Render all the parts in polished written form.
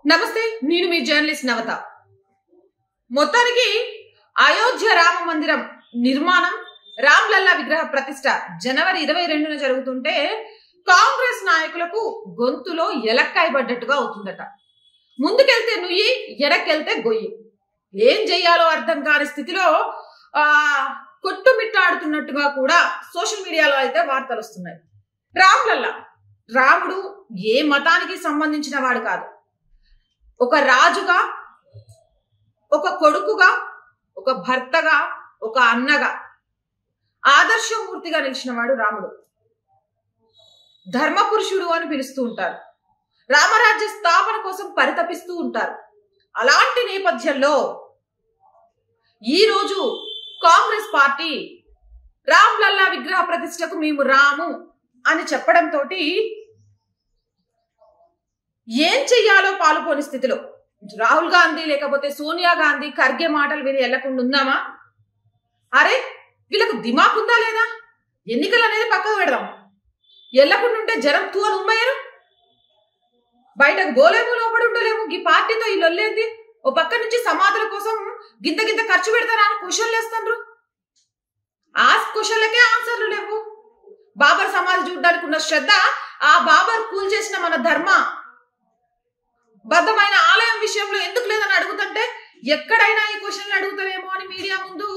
నమస్తే, నేను మీ జర్నలిస్ట్ నవత. మొత్తానికి అయోధ్య రామ మందిరం నిర్మాణం, రామ్లల్లా విగ్రహ ప్రతిష్ట జనవరి 22న జరుగుతుంటే కాంగ్రెస్ నాయకులకు గొంతులో ఎలక్కాయ పడ్డట్టుగా అవుతుందట. ముందుకెళ్తే నుయ్యి, ఎనక్కెళ్తే గొయ్యి. ఏం చెయ్యాలో అర్థం కాని స్థితిలో కొట్టుమిట్టాడుతున్నట్టుగా కూడా సోషల్ మీడియాలో అయితే వార్తలు వస్తున్నాయి. రామ్లల్లా, రాముడు ఏ మతానికి సంబంధించిన వాడు కాదు. ఒక రాజుగా, ఒక కొడుకుగా, ఒక భర్తగా, ఒక అన్నగా ఆదర్శమూర్తిగా నిలిచిన వాడు రాముడు. ధర్మపురుషుడు అని పిలుస్తూ ఉంటారు. రామరాజ్య స్థాపన కోసం పరితపిస్తూ ఉంటారు. అలాంటి నేపథ్యంలో ఈరోజు కాంగ్రెస్ పార్టీ రామ్లల్లా విగ్రహ ప్రతిష్టకు మేము రాము అని చెప్పడంతో ఏం చెయ్యాలో పాలుపోని స్థితిలో రాహుల్ గాంధీ లేకపోతే సోనియా గాంధీ, ఖర్గే మాటలు విని వెళ్లకుండా ఉందామా? అరే, వీళ్ళకు దిమాక్ ఉందా లేదా? ఎన్నికలు అనేది పక్కకు పెడదాం. వెళ్లకుండా ఉంటే జనం తూ అని ఉమ్మయ్యరు. బయటకు గోలేము, లోపడి ఉండలేము. ఈ పార్టీతో ఈ లొల్లేంది? ఓ పక్క నుంచి సమాధుల కోసం గింత గింత ఖర్చు పెడతారా అని క్వశ్చన్లు వేస్తాండ్రు. ఆ క్వశ్చన్లకే ఆన్సర్లు లేవు. బాబర్ సమాధి చూడడానికి ఉన్న శ్రద్ధ ఆ బాబర్ కూల్ చేసిన మన ధర్మ బద్ధమైన ఆలయం విషయంలో ఎందుకు లేదని అడుగుతుంటే ఎక్కడైనా ఈ క్వశ్చన్లు అడుగుతారేమో అని మీడియా ముందు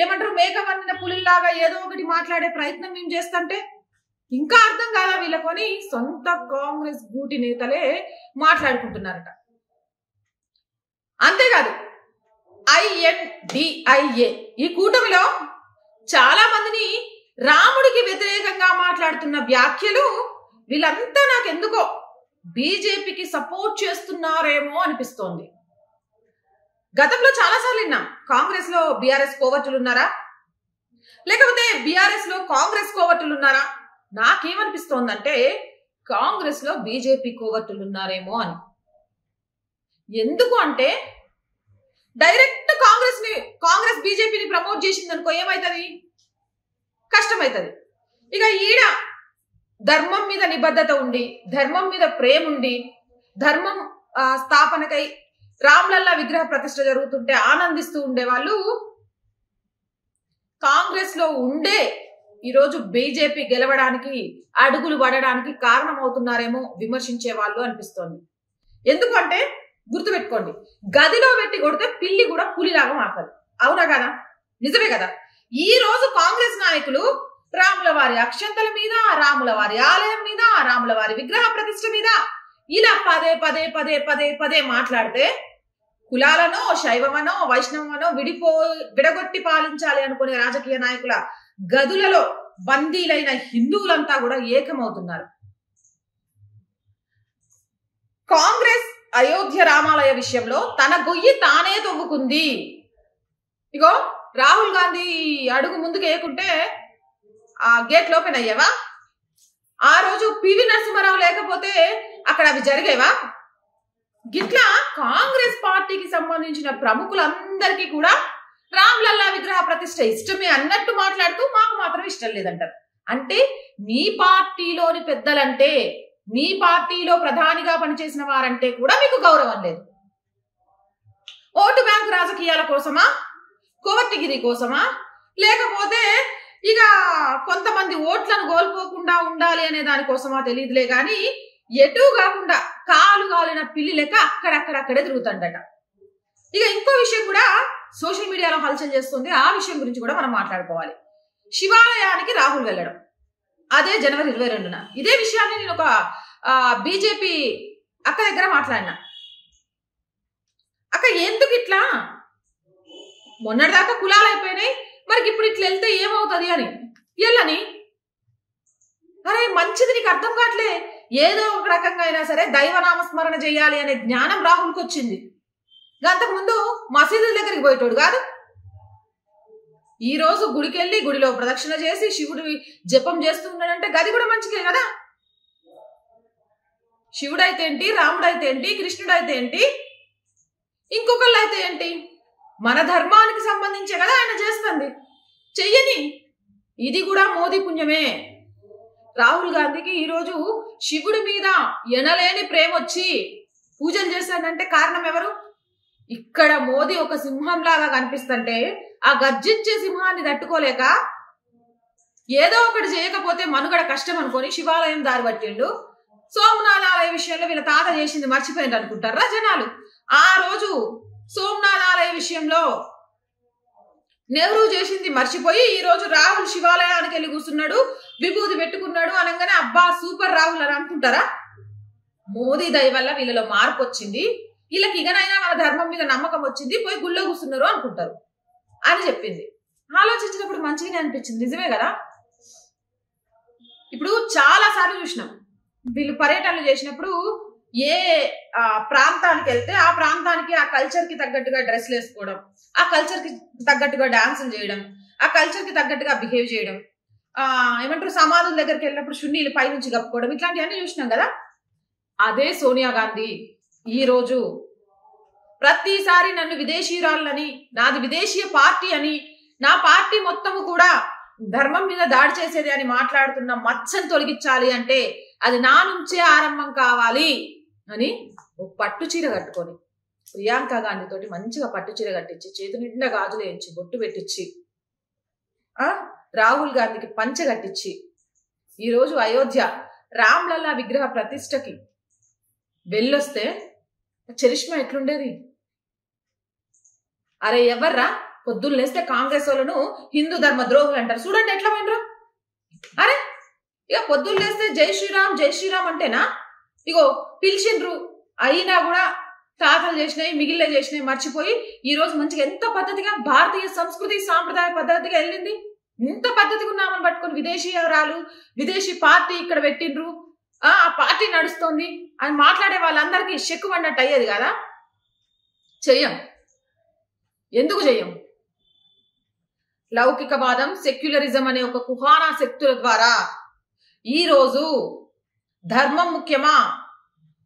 ఏమంటారు, మేకవన్న పులిలాగా ఏదో ఒకటి మాట్లాడే ప్రయత్నం మేము చేస్తుంటే ఇంకా అర్థం కాదా వీళ్ళకొని సొంత కాంగ్రెస్ గూటి నేతలే మాట్లాడుకుంటున్నారట. అంతేకాదు, INDIA ఈ కూటమిలో చాలా మందిని రాముడికి వ్యతిరేకంగా మాట్లాడుతున్న వ్యాఖ్యలు వీళ్ళంతా నాకెందుకో బీజేపీకి సపోర్ట్ చేస్తున్నారేమో అనిపిస్తోంది. గతంలో చాలాసార్లు విన్నాం, కాంగ్రెస్ లో బీఆర్ఎస్ కోవర్టులు ఉన్నారా, లేకపోతే బీఆర్ఎస్ లో కాంగ్రెస్ కోవర్టులు ఉన్నారా? నాకేమనిపిస్తోందంటే కాంగ్రెస్ లో బీజేపీ కోవర్టులు ఉన్నారేమో అని. ఎందుకు అంటే డైరెక్ట్ కాంగ్రెస్ బీజేపీని ప్రమోట్ చేసింది అనుకో, ఏమైతుంది? కష్టమైతుంది. ఇక ఈడ ధర్మం మీద నిబద్ధత ఉండి, ధర్మం మీద ప్రేమ ఉండి, ధర్మం స్థాపనకై రామ్లల్లా విగ్రహ ప్రతిష్ఠ జరుగుతుంటే ఆనందిస్తూ ఉండే వాళ్ళు కాంగ్రెస్ లో ఉండే ఈరోజు బీజేపీ గెలవడానికి, అడుగులు పడడానికి కారణమవుతున్నారేమో విమర్శించే వాళ్ళు అనిపిస్తోంది. ఎందుకంటే గుర్తుపెట్టుకోండి, గదిలో పెట్టి కొడితే పిల్లి కూడా పులిలాగా మారుతుంది. అవునా కదా? నిజమే కదా? ఈ రోజు కాంగ్రెస్ నాయకులు రాముల వారి అక్షంతల మీద, రాముల వారి ఆలయం మీద, రాముల వారి విగ్రహ ప్రతిష్ఠ మీద ఇలా పదే పదే పదే పదే పదే మాట్లాడితే కులాలనో, శైవమనో, వైష్ణవమనో విడగొట్టి పాలించాలి అనుకునే రాజకీయ నాయకుల గదులలో బందీలైన హిందువులంతా కూడా ఏకమవుతున్నారు. కాంగ్రెస్ అయోధ్య రామాలయ విషయంలో తన గొయ్యి తానే తవ్వుకుంది. ఇగో రాహుల్ గాంధీ అడుగు ముందుకు వేయకుంటే ఆ గేట్లు ఓపెన్ అయ్యేవా? ఆ రోజు పివి నరసింహారావు లేకపోతే అక్కడ అవి జరిగేవా? గిట్లా కాంగ్రెస్ పార్టీకి సంబంధించిన ప్రముఖులందరికీ కూడా రామ్లల్లా విగ్రహ ప్రతిష్ఠ ఇష్టమే అన్నట్టు మాట్లాడుతూ మాకు మాత్రం ఇష్టం లేదంటారు. అంటే మీ పార్టీలోని పెద్దలంటే, మీ పార్టీలో ప్రధానిగా పనిచేసిన వారంటే కూడా మీకు గౌరవం లేదు. ఓటు బ్యాంకు రాజకీయాల కోసమా, కోవర్టిగిరి కోసమా, లేకపోతే ఇక కొంతమంది ఓట్లను కోల్పోకుండా ఉండాలి అనే దానికోసమా తెలియదులే గాని ఎటు కాకుండా కాలు కాలిన పిల్లి లెక్క అక్కడక్కడక్కడే తిరుగుతుందట. ఇక ఇంకో విషయం కూడా సోషల్ మీడియాలో హల్చల్ చేస్తుంది. ఆ విషయం గురించి కూడా మనం మాట్లాడుకోవాలి. శివాలయానికి రాహుల్ వెళ్ళడం, అదే జనవరి 22న. ఇదే విషయాన్ని నేను ఒక బీజేపీ అక్క దగ్గర మాట్లాడినా. అక్క, ఎందుకు ఇట్లా? మొన్నటిదాకా కులాలు అయిపోయినాయి, మరి ఇప్పుడు ఇట్లా వెళ్తే ఏమవుతుంది అని వెళ్ళని. అరే, మంచిది, నీకు అర్థం కావట్లే. ఏదో ఒక రకంగా అయినా సరే దైవనామస్మరణ చేయాలి అనే జ్ఞానం రాహుల్కి వచ్చింది. అంతకుముందు మసీదుల దగ్గరికి పోయేటోడు కాదు. ఈ రోజు గుడికి వెళ్ళి గుడిలో ప్రదక్షిణ చేసి శివుడి జపం చేస్తూ ఉన్నాడంటే గది కూడా మంచిదే కదా. శివుడైతే ఏంటి, రాముడైతే ఏంటి, కృష్ణుడైతే ఏంటి, ఇంకొకళ్ళు అయితే ఏంటి, మన ధర్మానికి సంబంధించే కదా ఆయన చేస్తుంది. చెయ్యని, ఇది కూడా మోదీ పుణ్యమే. రాహుల్ గాంధీకి ఈరోజు శివుడి మీద ఎనలేని ప్రేమ వచ్చి పూజలు చేశాడంటే కారణం ఎవరు? ఇక్కడ మోదీ ఒక సింహంలాగా కనిపిస్తుంటే ఆ గర్జించే సింహాన్ని తట్టుకోలేక ఏదో ఒకటి చేయకపోతే మనుగడ కష్టం అనుకొని శివాలయం దారి పట్టిండు. సోమనాథ్ ఆలయ విషయంలో వీళ్ళ తాత చేసింది మర్చిపోయింది అనుకుంటారా జనాలు? ఆ రోజు సోమనాథ్ ఆలయ విషయంలో నెహ్రూ చేసింది మర్చిపోయి ఈ రోజు రాహుల్ శివాలయానికి వెళ్ళి కూర్చున్నాడు, విభూతి పెట్టుకున్నాడు అనగానే అబ్బా సూపర్ రాహుల్ అని అనుకుంటారా? మోదీ దయ వల్ల వీళ్ళలో మార్పు వచ్చింది, వీళ్ళకి ఇకనైనా మన ధర్మం మీద నమ్మకం వచ్చింది, పోయి గుళ్ళో కూర్చున్నారు అనుకుంటారు అని చెప్పింది. ఆలోచించినప్పుడు మంచిగానే అనిపించింది, నిజమే కదా. ఇప్పుడు చాలా సార్లు చూసినాం వీళ్ళు పర్యటనలు చేసినప్పుడు ఏ ప్రాంతానికి వెళ్తే ఆ ప్రాంతానికి ఆ కల్చర్ కి తగ్గట్టుగా డ్రెస్లు వేసుకోవడం, ఆ కల్చర్ కి తగ్గట్టుగా డాన్సులు చేయడం, ఆ కల్చర్ కి తగ్గట్టుగా బిహేవ్ చేయడం, ఏమంటారు సమాధుల దగ్గరికి వెళ్ళినప్పుడు చున్నీలు పైనుంచి కప్పుకోవడం, ఇట్లాంటివన్నీ చూసినాం కదా. అదే సోనియా గాంధీ ఈ రోజు ప్రతిసారి నన్ను విదేశీయురాలని, నాది విదేశీయ పార్టీ అని, నా పార్టీ మొత్తము కూడా ధర్మం మీద దాడి చేసేది అని మాట్లాడుతున్న మచ్చను తొలగించాలి అంటే అది నా నుంచే ఆరంభం కావాలి అని ఒక పట్టు చీర కట్టుకొని ప్రియాంక గాంధీ తోటి మంచిగా పట్టు చీర కట్టించి చేతి నిండా గాజులు వేయించి బొట్టు పెట్టించి రాహుల్ గాంధీకి పంచె కట్టించి ఈరోజు అయోధ్య రామ్లల్లా విగ్రహ ప్రతిష్టకి వెళ్ళొస్తే చరిష్మా ఎట్లుండేది? అరే ఎవర్రా పొద్దున్న లేస్తే కాంగ్రెస్ వాళ్ళను హిందూ ధర్మ ద్రోహులు అంటారు, చూడండి ఎట్లా పోయినరు. అరే ఇక పొద్దున్న లేస్తే జై శ్రీరామ్ అంటేనా? ఇగో పిలిచిండ్రు అయినా కూడా తాతలు చేసినాయి మిగిలిన చేసినాయి మర్చిపోయి ఈ రోజు మంచిగా ఎంత పద్ధతిగా భారతీయ సంస్కృతి సాంప్రదాయ పద్ధతిగా వెళ్ళింది. ఇంత పద్ధతిగా ఉన్నామని పట్టుకుని విదేశీయురాలు విదేశీ పార్టీ ఇక్కడ పెట్టిండ్రు, ఆ పార్టీ నడుస్తోంది అని మాట్లాడే వాళ్ళందరికీ చెక్కు పడినట్టు అయ్యేది కదా. చెయ్యం. ఎందుకు చెయ్యం? లౌకికవాదం సెక్యులరిజం అనే ఒక కుహానా శక్తుల ద్వారా ఈ రోజు ధర్మం ముఖ్యమా,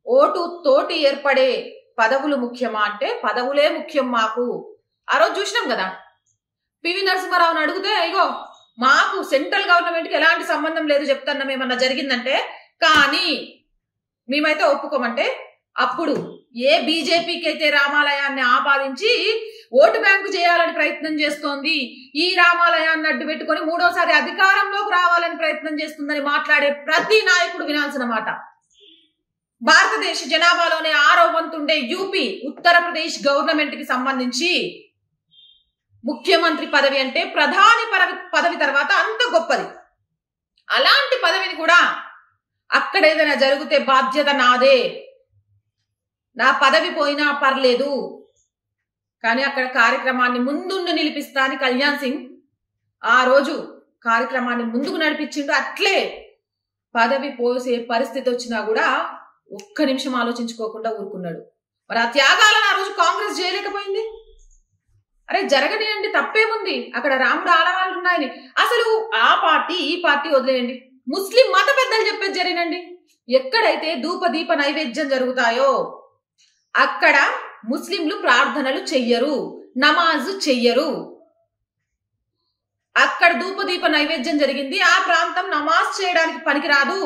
ఓటు తోటి ఏర్పడే పదవులు ముఖ్యమా అంటే పదవులే ముఖ్యం మాకు. ఆ రోజు చూసినాం కదా పివి నరసింహారావుని అడిగితే ఇగో మాకు సెంట్రల్ గవర్నమెంట్ కి ఎలాంటి సంబంధం లేదు చెప్తున్నాం ఏమన్నా జరిగిందంటే, కానీ మేమైతే ఒప్పుకోమంటే అప్పుడు ఏ బీజేపీకి అయితే రామాలయాన్ని ఆపాదించి ఓటు బ్యాంకు చేయాలని ప్రయత్నం చేస్తోంది, ఈ రామాలయాన్ని అడ్డు పెట్టుకొని మూడోసారి అధికారంలోకి రావాలని ప్రయత్నం చేస్తుందని మాట్లాడే ప్రతి నాయకుడు వినాల్సిన మాట. భారతదేశ జనాభాలోనే 6వ వంతుండే యూపీ ఉత్తరప్రదేశ్ గవర్నమెంట్ కి సంబంధించి ముఖ్యమంత్రి పదవి అంటే ప్రధాని పదవి తర్వాత అంత గొప్పది. అలాంటి పదవిని కూడా అక్కడ ఏదైనా జరిగితే బాధ్యత నాదే, నా పదవి పోయినా పర్లేదు కానీ అక్కడ కార్యక్రమాన్ని ముందుండి నిలిపిస్తా అని కళ్యాణ్ సింగ్ ఆ రోజు కార్యక్రమాన్ని ముందుకు నడిపించిండు. అట్లే పదవి పోసే పరిస్థితి వచ్చినా కూడా ఒక్క నిమిషం ఆలోచించుకోకుండా ఊరుకున్నాడు. మరి ఆ త్యాగాలను ఆ రోజు కాంగ్రెస్ చేయలేకపోయింది. అరే జరగనియండి, తప్పేముంది, అక్కడ రాముడు ఆడవాళ్ళు ఉన్నాయని. అసలు ఆ పార్టీ ఈ పార్టీ వదిలేయండి, ముస్లిం మత పెద్దలు చెప్పేది జరిగినండి. ఎక్కడైతే ధూప దీప నైవేద్యం జరుగుతాయో అక్కడ ముస్లింలు ప్రార్థనలు చెయ్యరు, నమాజు చెయ్యరు. అక్కడ ధూపదీప నైవేద్యం జరిగింది, ఆ ప్రాంతం నమాజ్ చేయడానికి పనికిరాదు.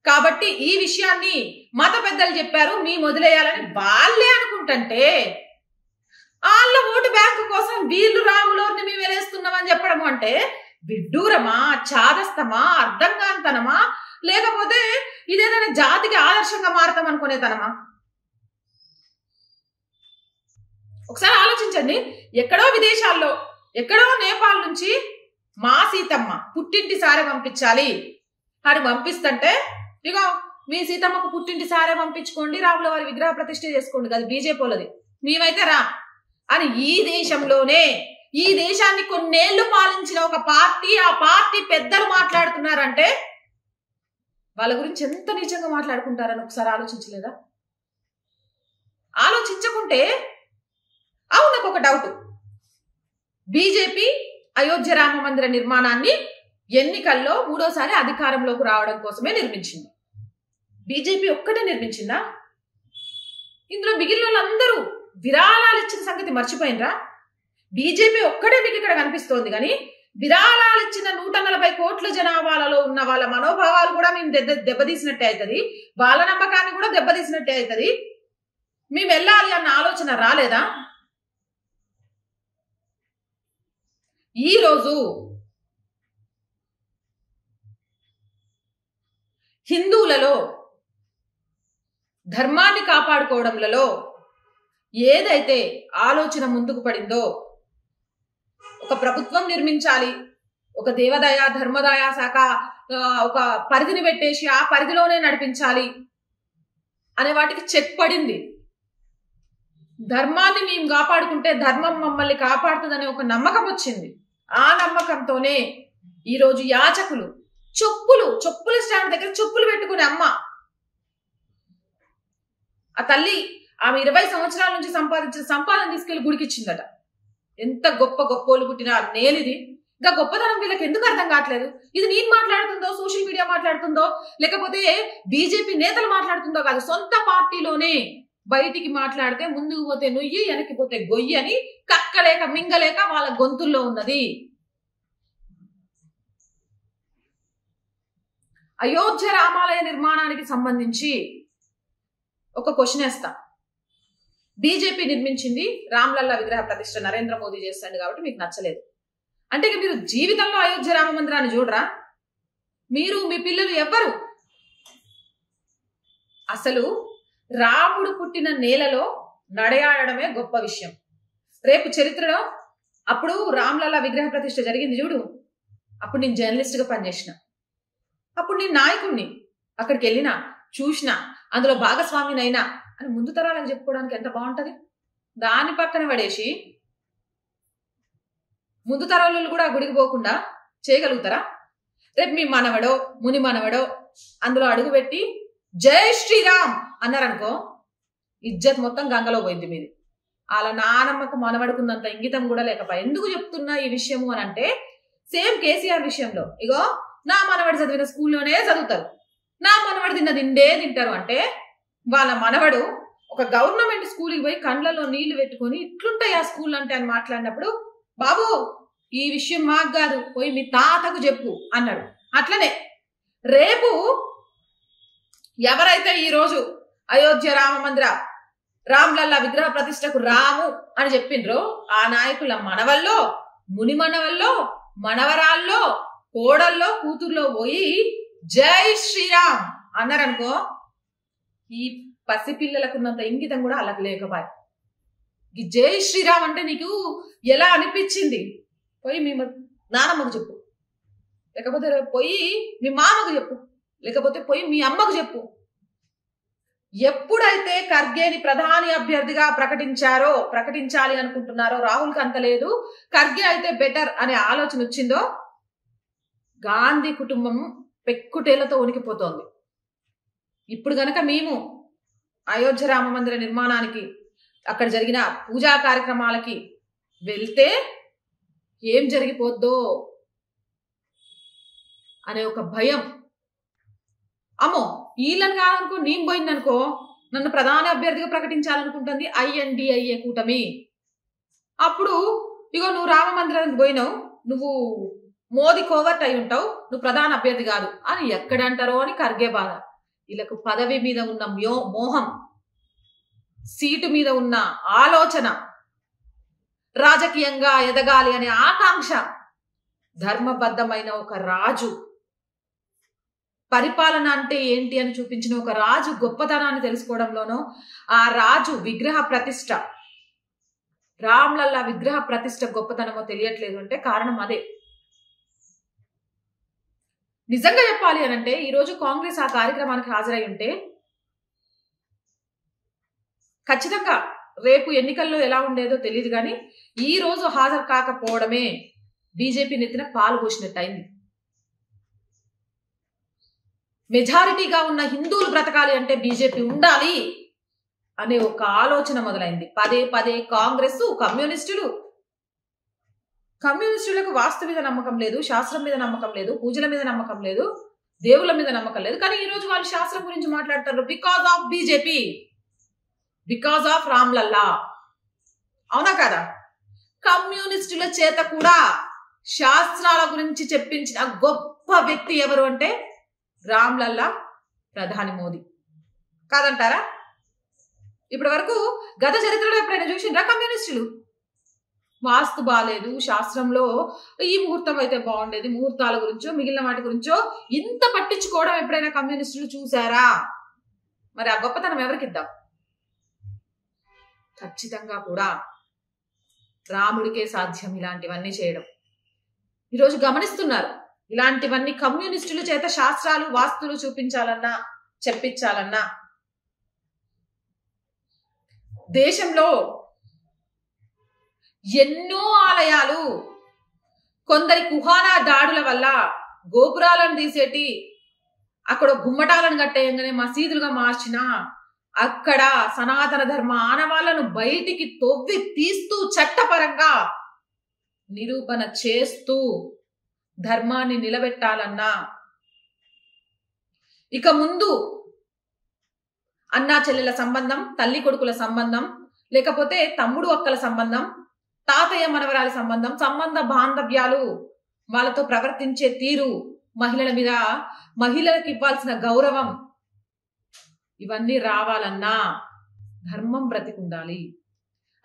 కాబట్టి ఈ విషయాన్ని మత పెద్దలు చెప్పారు, మీ వదిలేయాలని వాళ్ళే అనుకుంటుంటే వాళ్ళ ఓటు బ్యాంకు కోసం వీళ్ళు రాములోని మేము వేలేస్తున్నామని చెప్పడం అంటే విడ్డూరమా, చాదస్తమా, అర్థం కాంతనమా, లేకపోతే ఇదేదైనా జాతికి ఆదర్శంగా మారతాం అనుకునేతనమా? ఒకసారి ఆలోచించండి. ఎక్కడో విదేశాల్లో, ఎక్కడో నేపాల్ నుంచి మా సీతమ్మ పుట్టింటి సారే పంపించాలి అని పంపిస్తుంటే ఇగో మీ సీతమ్మకు పుట్టింటి సారే పంపించుకోండి, రాముల వారి విగ్రహ ప్రతిష్ఠ చేసుకోండి, కదా బీజేపీ వాళ్ళది, మేమైతే రా అని ఈ దేశంలోనే ఈ దేశాన్ని కొన్నేళ్లు పాలించిన ఒక పార్టీ, ఆ పార్టీ పెద్దలు మాట్లాడుతున్నారంటే వాళ్ళ గురించి ఎంత నీచంగా మాట్లాడుకుంటారని ఒకసారి ఆలోచించలేదా? ఆలోచించకుంటే అవును, నాకు ఒక డౌట్. బీజేపీ అయోధ్య రామ మందిర నిర్మాణాన్ని ఎన్నికల్లో మూడోసారి అధికారంలోకి రావడం కోసమే నిర్మించింది. బీజేపీ ఒక్కటే నిర్మించిందా? ఇందులో మిగిలిన వాళ్ళందరూ విరాళాలు ఇచ్చిన సంగతి మర్చిపోయినరా? బీజేపీ ఒక్కడే మీకు ఇక్కడ కనిపిస్తోంది, కానీ విరాళాలు ఇచ్చిన 140 కోట్ల జనాభాలలో ఉన్న వాళ్ళ మనోభావాలు కూడా మేము దెబ్బతీసినట్టే అవుతుంది, వాళ్ళ నమ్మకాన్ని కూడా దెబ్బతీసినట్టే అవుతుంది. మేము వెళ్ళాలి అన్న ఆలోచన రాలేదా? ఈరోజు హిందువులలో ధర్మాన్ని కాపాడుకోవడంలో ఏదైతే ఆలోచన ముందుకు పడిందో, ఒక ప్రభుత్వం నిర్మించాలి, ఒక దేవదయ ధర్మదయ శాఖ ఒక పరిధిని పెట్టేసి ఆ పరిధిలోనే నడిపించాలి అనే వాటికి చెక్ పడింది. ధర్మాన్ని మేము కాపాడుకుంటే ధర్మం మమ్మల్ని కాపాడుతుందనే ఒక నమ్మకం వచ్చింది. ఆ నమ్మకంతోనే ఈరోజు యాచకులు చెప్పుల స్టాండ్ దగ్గర చెప్పులు పెట్టుకునే అమ్మ, ఆ తల్లి ఆమె 20 సంవత్సరాల నుంచి సంపాదించిన సంపాదన తీసుకెళ్లి గుడికి ఇచ్చిందట. ఎంత గొప్పోళ్ళు పుట్టిన నేలిది. ఇంకా గొప్పతనం వీళ్ళకి ఎందుకు అర్థం కావట్లేదు? ఇది నేను మాట్లాడుతుందో, సోషల్ మీడియా మాట్లాడుతుందో, లేకపోతే బీజేపీ నేతలు మాట్లాడుతుందో కాదు, సొంత పార్టీలోనే బయటికి మాట్లాడితే ముందుకు పోతే నుయ్యి, వెనక్కి పోతే గొయ్యి అని కక్కలేక మింగలేక వాళ్ళ గొంతుల్లో ఉన్నది. అయోధ్య రామాలయ నిర్మాణానికి సంబంధించి ఒక క్వశ్చన్ వేస్తా. బీజేపీ నిర్మించింది రామ్లల్లా విగ్రహ ప్రతిష్ఠ నరేంద్ర మోదీ చేస్తాడు కాబట్టి మీకు నచ్చలేదు అంటే ఇక మీరు జీవితంలో అయోధ్య రామ మందిరాన్ని చూడరా? మీరు మీ పిల్లలు ఎవ్వరు? అసలు రాముడు పుట్టిన నేలలో నడయాడమే గొప్ప విషయం. రేపు చరిత్రలో అప్పుడు రామ్లల్లా విగ్రహ ప్రతిష్ఠ జరిగింది చూడు, అప్పుడు నేను జర్నలిస్ట్ గా పనిచేసిన, అప్పుడు నేను నాయకుడిని, అక్కడికి వెళ్ళినా చూసినా అందులో భాగస్వామినైనా అని ముందు తరాలకు చెప్పుకోవడానికి ఎంత బాగుంటది. దాని పక్కన పడేసి ముందు తరాలు కూడా ఆ గుడికి పోకుండా చేయగలుగుతారా? రేపు మీ మనవడో ముని మనవడో అందులో అడుగుపెట్టి జై శ్రీరామ్ అన్నారనుకో, ఇజ్జత్ మొత్తం గంగలో పోయింది మీది. అలా నానమ్మకు మనవడుకున్నంత ఇంగితం కూడా లేకపోయా. ఎందుకు చెప్తున్నా ఈ విషయము అని అంటే, సేమ్ కేసీఆర్ విషయంలో ఇగో నా మనవడు చదివిన స్కూల్లోనే చదువుతారు, నా మనవడు తిండే తింటారు అంటే, వాళ్ళ మనవడు ఒక గవర్నమెంట్ స్కూల్కి పోయి కండ్లలో నీళ్లు పెట్టుకొని ఇట్లుంటాయి ఆ స్కూల్ అంటే అని మాట్లాడినప్పుడు, బాబు ఈ విషయం మాకు కాదు, పోయి మీ తాతకు చెప్పు అన్నాడు. అట్లనే రేపు ఎవరైతే ఈరోజు అయోధ్య రామ మందిర రామ్లల్లా విగ్రహ ప్రతిష్టకు రాము అని చెప్పిండ్రో ఆ నాయకుల మనవల్లో, ముని మనవల్లో, మనవరాల్లో, కోడల్లో, కూతుర్లో పోయి జై శ్రీరామ్ అన్నారనుకో, ఈ పసిపిల్లలకున్నంత ఇంగితం కూడా అలాగ లేకపోయా. ఈ జై శ్రీరామ్ అంటే నీకు ఎలా అనిపించింది? పోయి మీ నానమ్మకు చెప్పు, లేకపోతే పోయి మీ మామకు చెప్పు, లేకపోతే పోయి మీ అమ్మకు చెప్పు. ఎప్పుడైతే ఖర్గేని ప్రధాని అభ్యర్థిగా ప్రకటించాలి అనుకుంటున్నారో, రాహుల్కి అంత లేదు, ఖర్గే అయితే బెటర్ అనే ఆలోచన వచ్చిందో, గాంధీ కుటుంబం పెక్కుటేళ్లతో ఉనికిపోతోంది. ఇప్పుడు గనక మేము అయోధ్య రామ మందిర నిర్మాణానికి అక్కడ జరిగిన పూజా కార్యక్రమాలకి వెళ్తే ఏం జరిగిపోద్దో అనే ఒక భయం. అమ్మో వీళ్ళని కాదనుకో, నేను పోయిందనుకో నన్ను ప్రధాన అభ్యర్థిగా ప్రకటించాలనుకుంటుంది INDIA కూటమి. అప్పుడు ఇగో నువ్వు రామ మందిరానికి పోయినావు, నువ్వు మోదీ కోవర్ట్ అయి ఉంటావు, నువ్వు ప్రధాన అభ్యర్థి కాదు అని ఎక్కడంటారో అని ఖర్గే బాధ. వీళ్ళకు పదవి మీద ఉన్న మోహం, సీటు మీద ఉన్న ఆలోచన, రాజకీయంగా ఎదగాలి అనే ఆకాంక్ష, ధర్మబద్ధమైన ఒక రాజు పరిపాలన అంటే ఏంటి అని చూపించిన ఒక రాజు గొప్పతనాన్ని తెలుసుకోవడంలోనో, ఆ రాజు విగ్రహ ప్రతిష్ట, రామ్లల్లా విగ్రహ ప్రతిష్ట గొప్పతనమో తెలియట్లేదు అంటే కారణం అదే. నిజంగా చెప్పాలి అని అంటే ఈరోజు కాంగ్రెస్ ఆ కార్యక్రమానికి హాజరై ఉంటే ఖచ్చితంగా రేపు ఎన్నికల్లో ఎలా ఉండేదో తెలియదు, కానీ ఈ రోజు హాజరు కాకపోవడమే బీజేపీ నెత్తిన పాలు పోసినట్టు అయింది. మెజారిటీగా ఉన్న హిందువులు బ్రతకాలి అంటే బీజేపీ ఉండాలి అనే ఒక ఆలోచన మొదలైంది. పదే కాంగ్రెస్ కమ్యూనిస్టులకు వాస్తు మీద నమ్మకం లేదు, శాస్త్రం మీద నమ్మకం లేదు, పూజల మీద నమ్మకం లేదు, దేవుళ్ళ మీద నమ్మకం లేదు. కానీ ఈ రోజు వాళ్ళు శాస్త్రం గురించి మాట్లాడతారు. Because of BJP, because of Ram Lalla. అవునా కదా? కమ్యూనిస్టుల చేత కూడా శాస్త్రాల గురించి చెప్పించిన గొప్ప వ్యక్తి ఎవరు అంటే రామ్లల్లా, ప్రధాని మోదీ. కాదంటారా? ఇప్పటి వరకు గత చరిత్రలో ఎప్పుడైనా చూసిండ్రా కమ్యూనిస్టులు? వాస్తు బాలేదు, శాస్త్రంలో ఈ ముహూర్తం అయితే బాగుండేది, ముహూర్తాల గురించో మిగిలిన వాటి గురించో ఇంత పట్టించుకోవడం ఎప్పుడైనా కమ్యూనిస్టులు చూసారా? మరి ఆ గొప్పతనం ఎవరికి ఇద్దాం? ఖచ్చితంగా కూడా రాముడికే సాధ్యం ఇలాంటివన్నీ చేయడం. ఈరోజు గమనిస్తున్నారు, ఇలాంటివన్నీ కమ్యూనిస్టుల చేత శాస్త్రాలు వాస్తులు చూపించాలన్నా చెప్పించాలన్నా దేశంలో ఎన్నో ఆలయాలు కొందరి కుహానా దాడుల వల్ల గోపురాలను తీసేటి అక్కడ గుమ్మటాలను కట్టేయంగానే మసీదులుగా మార్చిన అక్కడ సనాతన ధర్మ ఆనవాళ్లను బయటికి తొవ్వి తీస్తూ చట్టపరంగా నిరూపణ చేస్తూ ధర్మాన్ని నిలబెట్టాలన్నా ఇక ముందు అన్నా చెల్లెల సంబంధం, తల్లి కొడుకుల సంబంధం, లేకపోతే తమ్ముడు అక్కల సంబంధం, తాతయ్య మనవరాల సంబంధం, సంబంధ బాంధవ్యాలు, వాళ్ళతో ప్రవర్తించే తీరు, మహిళల మీద మహిళలకు ఇవ్వాల్సిన గౌరవం, ఇవన్నీ రావాలన్నా ధర్మం బ్రతికుండాలి.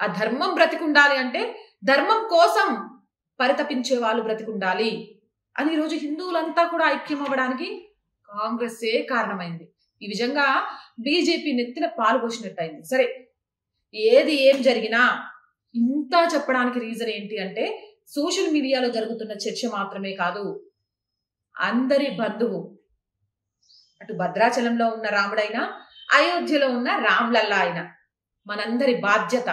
ఆ ధర్మం బ్రతికుండాలి అంటే ధర్మం కోసం పరితపించే వాళ్ళు బ్రతికుండాలి అని ఈరోజు హిందువులంతా కూడా ఐక్యం అవ్వడానికి కాంగ్రెస్సే కారణమైంది. ఈ విధంగా బీజేపీ నెత్తిన పాలు పోసినట్టయింది. సరే, ఏది ఏం జరిగినా ఇంత చెప్పడానికి రీజన్ ఏంటి అంటే సోషల్ మీడియాలో జరుగుతున్న చర్చ మాత్రమే కాదు, అందరి బంధువు, అటు భద్రాచలంలో ఉన్న రాముడైనా అయోధ్యలో ఉన్న రామ్లల్లా అయినా మనందరి బాధ్యత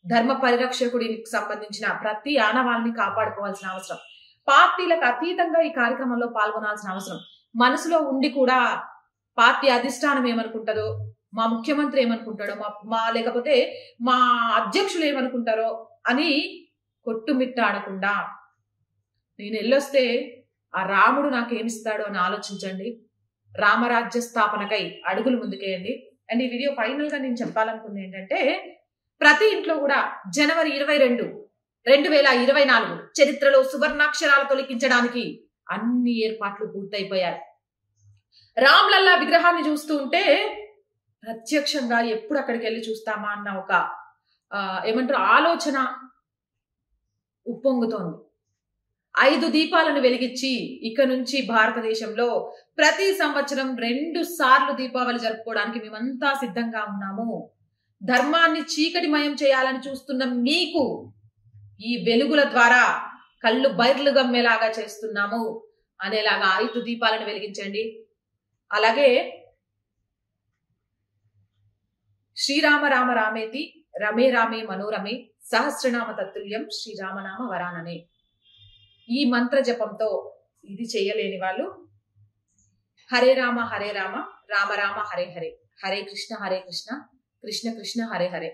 ధర్మ పరిరక్షకుడికి సంబంధించిన ప్రతి ఆనవాళ్ళని కాపాడుకోవాల్సిన అవసరం, పార్టీలకు అతీతంగా ఈ కార్యక్రమంలో పాల్గొనాల్సిన అవసరం, మనసులో ఉండి కూడా పార్టీ అధిష్టానం ఏమనుకుంటుందో, మా ముఖ్యమంత్రి ఏమనుకుంటాడో, మా లేకపోతే మా అధ్యక్షులు ఏమనుకుంటారో అని కొట్టుమిట్టాడకుండా నేను వెళ్ళొస్తే ఆ రాముడు నాకేమిస్తాడో అని ఆలోచించండి. రామరాజ్య స్థాపనకై అడుగులు ముందుకేయండి. అండ్ ఈ వీడియో ఫైనల్ గా నేను చెప్పాలనుకుంది ఏంటంటే, ప్రతి ఇంట్లో కూడా జనవరి 22, 2024 చరిత్రలో సువర్ణాక్షరాలతో లిఖించడానికి అన్ని ఏర్పాట్లు పూర్తయిపోయాయి. రామ్లల్లా విగ్రహాన్ని చూస్తూ ఉంటే ప్రత్యక్షంగా ఎప్పుడు అక్కడికి వెళ్ళి చూస్తామా అన్న ఒక ఏమంటారు ఆలోచన ఉప్పొంగుతోంది. 5 దీపాలను వెలిగించి ఇక నుంచి భారతదేశంలో ప్రతి సంవత్సరం 2 సార్లు దీపావళి జరుపుకోవడానికి మేమంతా సిద్ధంగా ఉన్నాము. ధర్మాన్ని చీకటిమయం చేయాలని చూస్తున్న మీకు ఈ వెలుగుల ద్వారా కళ్ళు బైర్లు గమ్మేలాగా చేస్తున్నాము అనేలాగా 5 దీపాలను వెలిగించండి. అలాగే శ్రీరామ రామ రామేతి రమే రామే మనోరమే సహస్రనామ తత్తుల్యం శ్రీరామనామ వరాననే ఈ మంత్ర జపంతో ఇది చేయలేని వాళ్ళు హరే రామ రామ రామ హరే హరే, హరే కృష్ణ కృష్ణ కృష్ణ హరే హరే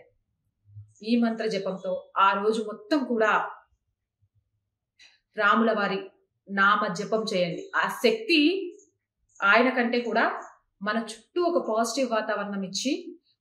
ఈ మంత్ర జపంతో ఆ రోజు మొత్తం కూడా రాముల వారి నామ జపం చేయండి. ఆ శక్తి ఆయన కంటే కూడా మన చుట్టూ ఒక పాజిటివ్ వాతావరణం ఇచ్చి,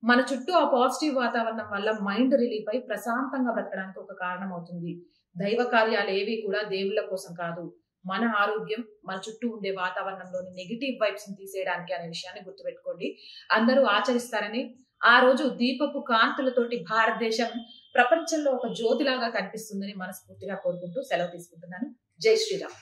మన చుట్టూ ఆ పాజిటివ్ వాతావరణం వల్ల మైండ్ రిలీఫ్ అయి ప్రశాంతంగా బ్రతకడానికి ఒక కారణం అవుతుంది. దైవ కార్యాలు ఏవి కూడా దేవుళ్ళ కోసం కాదు, మన ఆరోగ్యం, మన చుట్టూ ఉండే వాతావరణంలోని నెగిటివ్ వైబ్స్ ని తీసేయడానికి అనే విషయాన్ని గుర్తుపెట్టుకోండి. అందరూ ఆచరిస్తారని, ఆ రోజు దీపపు కాంతులతోటి భారతదేశం ప్రపంచంలో ఒక జ్యోతిలాగా కనిపిస్తుందని మనస్ఫూర్తిగా కోరుకుంటూ సెలవు తీసుకుంటున్నాను. జై శ్రీరామ్.